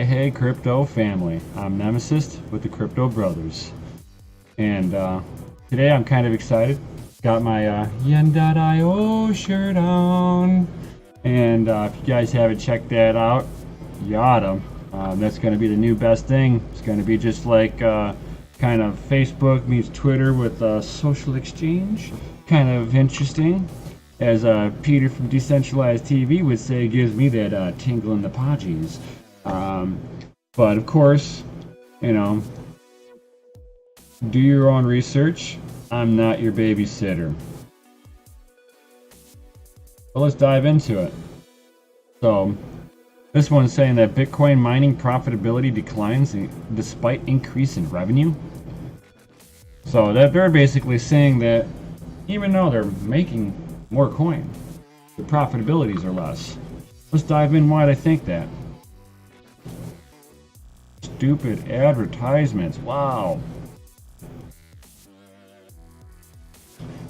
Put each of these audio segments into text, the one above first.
Hey, crypto family. I'm Nemesis with the Crypto Brothers. And today I'm kind of excited. Got my yen.io shirt on. And if you guys haven't checked that out, you oughta. That's going to be the new best thing. It's going to be just like kind of Facebook meets Twitter with social exchange. Kind of interesting. As Peter from Decentralized TV would say, gives me that tingle in the podgies. But of course, you know, do your own research. I'm not your babysitter. But let's dive into it. So, this one's saying that Bitcoin mining profitability declines despite increase in revenue. So that they're basically saying that even though they're making more coin, the profitabilities are less. Let's dive in why they think that. Stupid advertisements. Wow.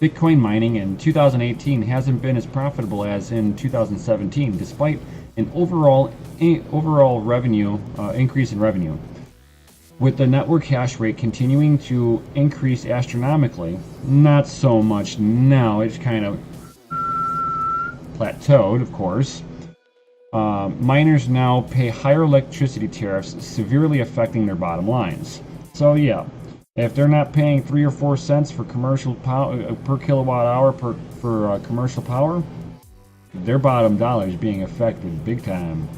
Bitcoin mining in 2018 hasn't been as profitable as in 2017, despite an overall revenue increase in revenue. With the network hash rate continuing to increase astronomically, not so much now. It's kind of plateaued, of course. Miners now pay higher electricity tariffs, severely affecting their bottom lines. So yeah, if they're not paying 3 or 4 cents for commercial power per kilowatt hour for commercial power, their bottom dollar is being affected big time.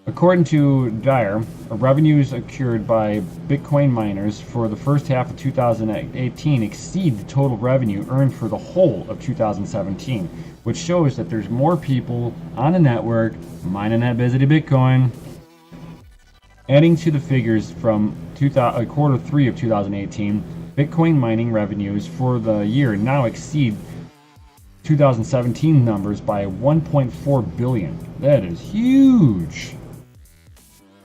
According to Dyer, revenues accrued by Bitcoin miners for the first half of 2018 exceed the total revenue earned for the whole of 2017, which shows that there's more people on the network mining that busy Bitcoin. Adding to the figures from quarter 3 of 2018, Bitcoin mining revenues for the year now exceed 2017 numbers by 1.4 billion. That is huge.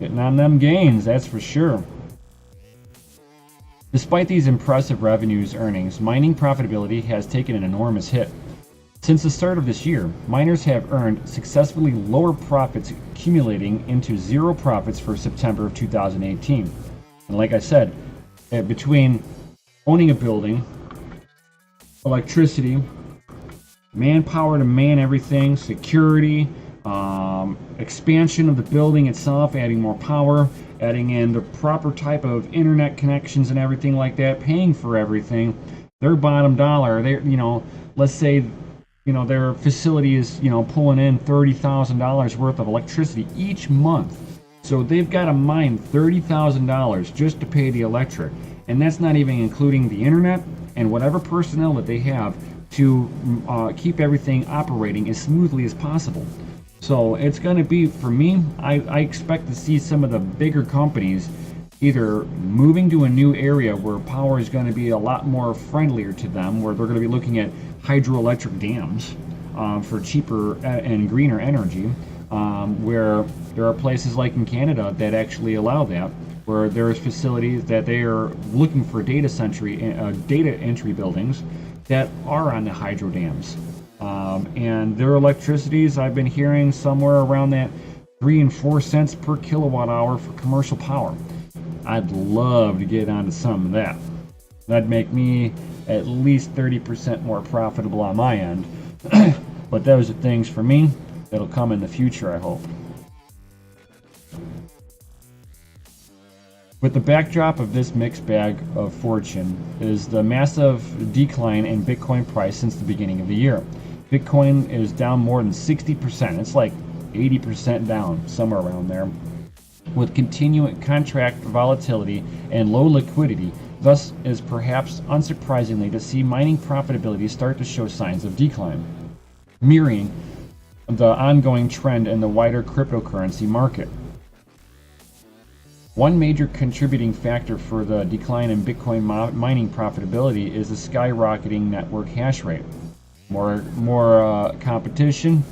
Getting on them gains, that's for sure. Despite these impressive revenues earnings, mining profitability has taken an enormous hit. Since the start of this year, miners have earned successfully lower profits, accumulating into zero profits for September of 2018. And like I said, between owning a building, electricity, manpower to man everything, security, expansion of the building itself, adding more power, adding in the proper type of internet connections and everything like that, paying for everything, their bottom dollar, let's say, their facility is, pulling in $30,000 worth of electricity each month. So they've got to mine $30,000 just to pay the electric. And that's not even including the internet and whatever personnel that they have to keep everything operating as smoothly as possible. So it's going to be, for me, I expect to see some of the bigger companies either moving to a new area where power is going to be a lot more friendlier to them, where they're going to be looking at hydroelectric dams for cheaper and greener energy, where there are places like in Canada that actually allow that, where there's facilities that they are looking for data entry buildings that are on the hydro dams. And their electricities, I've been hearing somewhere around that 3 and 4 cents per kilowatt hour for commercial power. I'd love to get onto some of that. That'd make me at least 30% more profitable on my end. But those are things for me that'll come in the future, I hope. With the backdrop of this mixed bag of fortune is the massive decline in Bitcoin price since the beginning of the year. Bitcoin is down more than 60%. It's like 80% down, somewhere around there. With continuing contract volatility and low liquidity, thus is perhaps unsurprisingly to see mining profitability start to show signs of decline, mirroring the ongoing trend in the wider cryptocurrency market. One major contributing factor for the decline in Bitcoin mining profitability is the skyrocketing network hash rate. More competition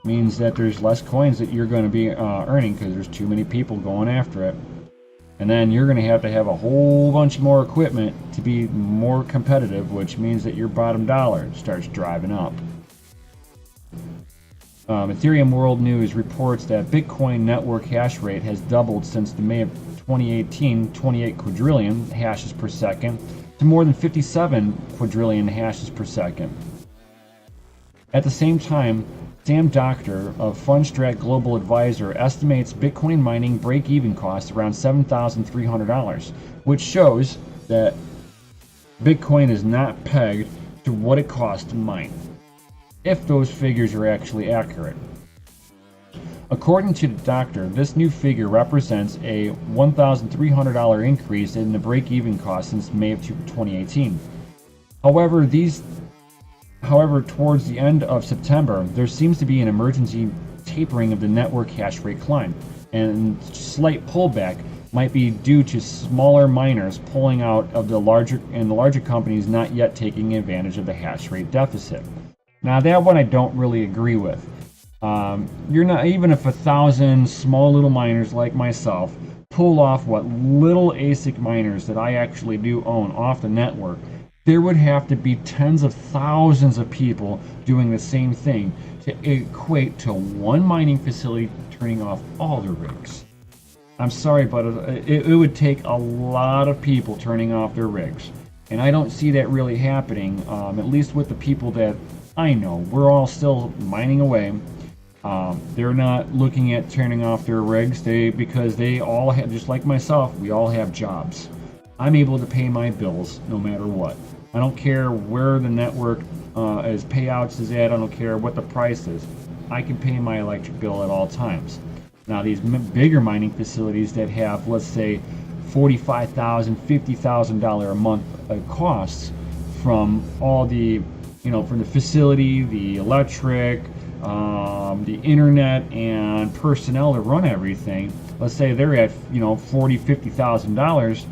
means that there's less coins that you're going to be earning because there's too many people going after it. And then you're going to have a whole bunch more equipment to be more competitive, which means that your bottom dollar starts driving up. Ethereum World News reports that Bitcoin network hash rate has doubled since the May of 2018, 28 quadrillion hashes per second, to more than 57 quadrillion hashes per second. At the same time, Sam Doctor of Fundstrat Global Advisor estimates Bitcoin mining break-even costs around $7,300, which shows that Bitcoin is not pegged to what it costs to mine, if those figures are actually accurate. According to the doctor, this new figure represents a $1,300 increase in the break-even cost since May of 2018. However, towards the end of September, there seems to be an emergency tapering of the network hash rate climb, and slight pullback might be due to smaller miners pulling out of the larger companies not yet taking advantage of the hash rate deficit. Now that one I don't really agree with. You're not, even if 1,000 small little miners like myself pull off what little ASIC miners that I actually do own off the network, there would have to be tens of thousands of people doing the same thing to equate to one mining facility turning off all their rigs. I'm sorry, but it would take a lot of people turning off their rigs. And I don't see that really happening, at least with the people that I know. We're all still mining away. They're not looking at turning off their rigs because they all have, just like myself, we all have jobs. I'm able to pay my bills no matter what. I don't care where the network as payouts is at. I don't care what the price is. I can pay my electric bill at all times. Now these bigger mining facilities that have, let's say, $45,000, $50,000 a month costs from all the, from the facility, the electric, the internet, and personnel to run everything. Let's say they're at, $40,000, $50,000.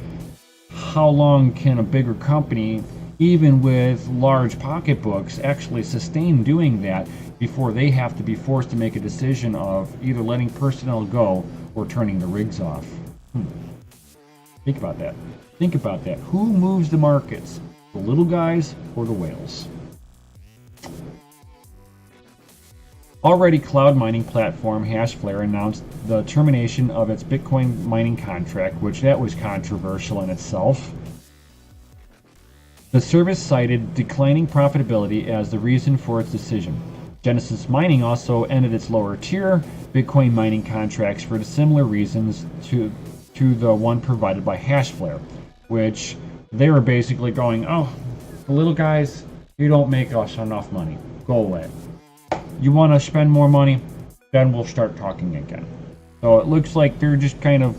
How long can a bigger company, even with large pocketbooks, actually sustain doing that before they have to be forced to make a decision of either letting personnel go or turning the rigs off? Think about that. Think about that. Who moves the markets? The little guys or the whales? Already, cloud mining platform Hashflare announced the termination of its Bitcoin mining contract, which that was controversial in itself. The service cited declining profitability as the reason for its decision. Genesis Mining also ended its lower tier Bitcoin mining contracts for similar reasons to the one provided by Hashflare, which they were basically going, oh, the little guys, you don't make us enough money. Go away. You want to spend more money? Then we'll start talking again. So it looks like they're just kind of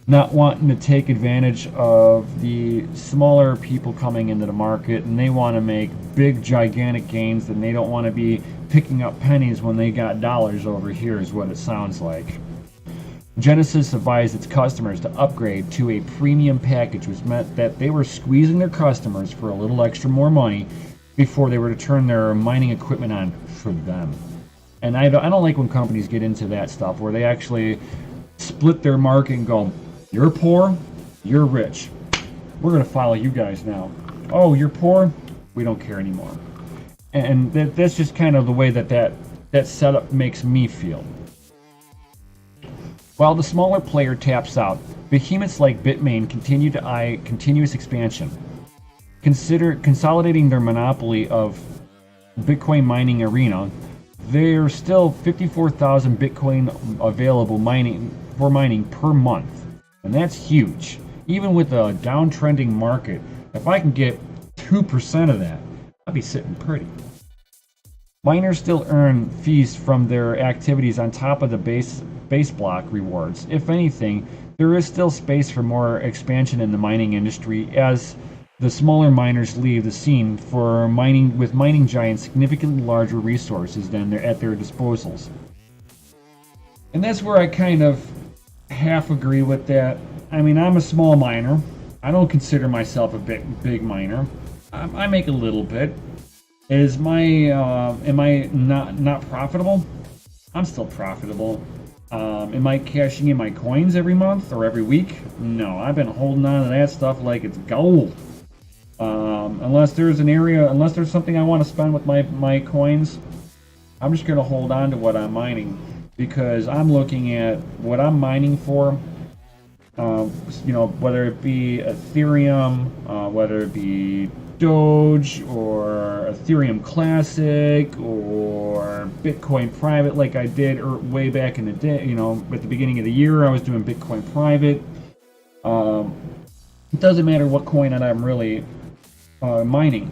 not wanting to take advantage of the smaller people coming into the market, and they want to make big, gigantic gains, and they don't want to be picking up pennies when they got dollars over here, is what it sounds like. Genesis advised its customers to upgrade to a premium package, which meant that they were squeezing their customers for a little extra more money before they were to turn their mining equipment on for them. And I don't like when companies get into that stuff where they actually split their market and go, you're poor, you're rich. We're going to follow you guys now. Oh, you're poor? We don't care anymore. And that's just kind of the way that setup makes me feel. While the smaller player taps out, behemoths like Bitmain continue to eye continuous expansion. Consider consolidating their monopoly of Bitcoin mining arena. There's still 54,000 Bitcoin available for mining per month. And that's huge. Even with a downtrending market, if I can get 2% of that, I'll be sitting pretty. Miners still earn fees from their activities on top of the base block rewards. If anything, there is still space for more expansion in the mining industry as the smaller miners leave the scene for mining, with mining giants significantly larger resources than they're at their disposals. And that's where I kind of half agree with that. I mean, I'm a small miner. I don't consider myself a big miner. I make a little bit. Am I not profitable? I'm still profitable. Am I cashing in my coins every month or every week? No, I've been holding on to that stuff like it's gold. Unless there's something I want to spend with my coins, I'm just going to hold on to what I'm mining, because I'm looking at what I'm mining for. You know, whether it be Ethereum, whether it be Doge or Ethereum Classic or Bitcoin Private, like I did way back in the day. You know, at the beginning of the year, I was doing Bitcoin Private. It doesn't matter what coin that I'm really mining.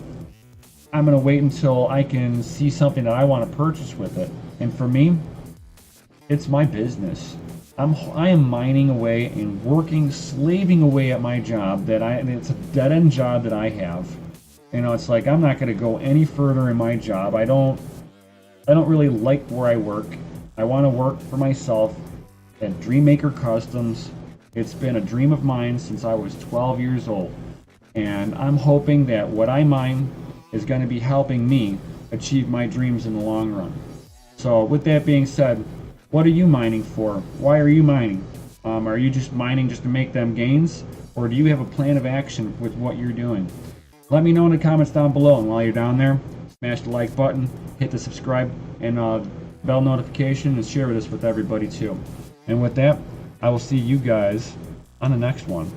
I'm going to wait until I can see something that I want to purchase with it. And for me, it's my business. I am mining away and working, slaving away at my job it's a dead-end job that I have. You know, it's like I'm not going to go any further in my job. I don't really like where I work. I want to work for myself at Dreammaker Customs. It's been a dream of mine since I was 12 years old. And I'm hoping that what I mine is going to be helping me achieve my dreams in the long run. So with that being said, what are you mining for? Why are you mining? Are you just mining just to make them gains? Or do you have a plan of action with what you're doing? Let me know in the comments down below. And while you're down there, smash the like button, hit the subscribe and bell notification, and share this with everybody too. And with that, I will see you guys on the next one.